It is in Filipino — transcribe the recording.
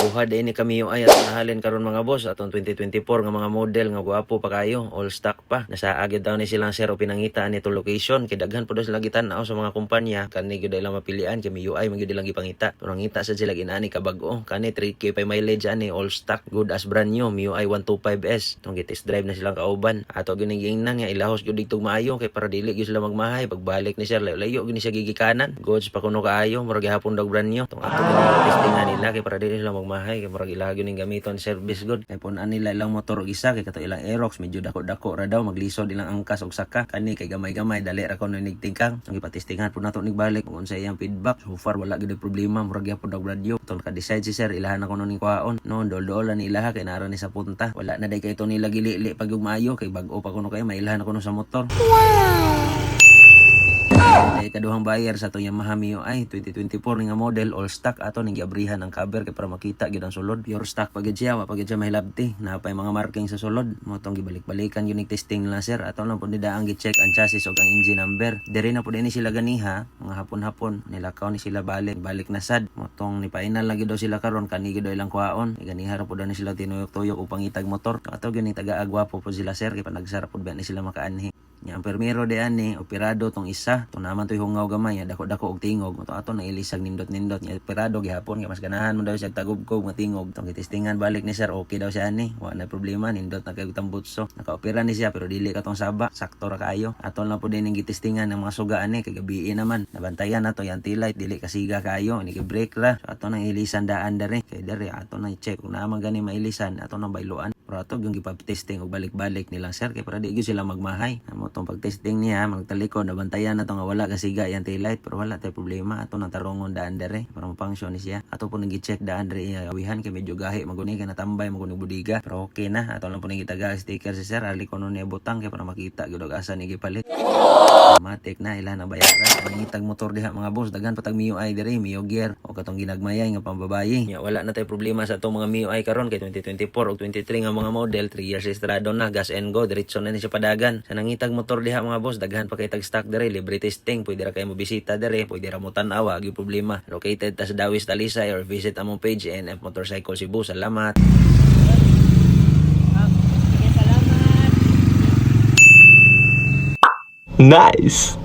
Buhad ini kami yung ay at nahalin karon mga boss atong 2024 nga mga model nga guwapo pa kayo, all stock pa. Nasa agad daw ni silang sir o pinangita nito location kay daghan po daw sila gitan-aw sa mga kumpanya kani gyud ilang mapilian kay may UI man gyud ilang gipangita. Pero ngita sa sila ginani kabag-o kani 3K pa mileage ani all stock good as brand new MIUI 125S. Tong test drive na silang kauban. Ato gyud giingnan nga ilahos gyud dito maayo kay para dili gyud sila magmahay pagbalik ni sir layo gyud ni siya gigikanan. Goods pa kuno kaayo murag gihapon daw brand new. Tong ato testingan nila kay para dili sila magmahay kay murag ilagyo ning gamiton service good. Kay punan nila ilang motor og isa kay kato ilang Aerox medyo dako-dako ra daw maglisod ilang angkas og saka kani kay gamay-gamay dali ra kuno ning tingkang. Ang ipatistingan pud nato ning balik kung unsa iyang feedback. So far wala gyud problema murag gyapon daw brand new. Tong ka-decide si sir ilahan na kuno ning kwaon. No dol-dolan ni ilaha kay nara ni sa punta. Wala na day kay to nila gili-li pag maayo kay bag-o pa kuno kay mailahan na kuno sa motor. Ay kaduhang buyer sa itong Yamaha MIUI 2024 nga model all stock ato ning giabrihan ang cover kay para makita gyud ang sulod pure stock pagid siya wa pagid siya mahilabti napay mga marking sa sulod mo tong gibalik-balikan yun testing nila sir ato lang pud nidaang gi-check ang chassis ug ang engine number diri na pud ini sila ganiha mga hapon-hapon nilakaw ni sila balik na sad mo tong ni final lagi daw sila karon kani gyud ilang kwaon ganiha ra pud ni sila tinuyok-tuyok ug pangitag motor ato gyud ni taga-agwapo pud sila sir kay panagsarap pud ba ni sila makaanhi. Yang permiro de ani operado tong isa to naman toy hungaw gamay dako-dako og tingog to ato na ilisag nindot-nindot nya operado gihapon kay mas ganahan mo daw siya tagubkog nga tingog tong gitistingan balik ni sir okay daw siya ani wa na problema nindot na kay tambutso naka-opera ni siya pero dili katong saba sakto ra kaayo aton lang pud ning gitistingan ng mga suga ani kay gabi naman nabantayan nato yang taillight dili kasiga kaayo ni brake ra so ato nang ilisan daan dere kay dere ato nang i-check kung naman gani mailisan ato nang bayloan pero ato yung gipap-testing og balik-balik nilang sir kay para di gyud sila magmahay itong pag-testing niya, magtalikod, nabantayan na ito nga wala kasiga yung taillight pero wala tayo problema. Ato nang tarungon daan dere para mapangsyon siya. Ato po nag-check daan dere awihan kay medyo gahi maguni kay natambay maguni budiga. Pero okay na. Ato lang po nagitaga sticker si sir. Ali ko nun niya butang kay para makita gyud og asa ni gipalit. Automatic na ilan na bayaran. Nangitag motor diha mga boss. Dagan patag MIUI dere, MIO gear o katong ginagmayay nga pambabayi. Ya, wala na tayo problema sa itong mga MIUI karon kay 2024 o 23 nga mga model 3 years estrado na gas and go diretso na ni siya padagan. Sa nangitag motor diha mga boss daghan pa kay tag stock dere libre testing pwede ra kayo mobisita dere pwede ra mo tan-aw gyud problema located ta sa Dawis Talisay or visit among page NF Motorcycle Cebu. Salamat. Nice.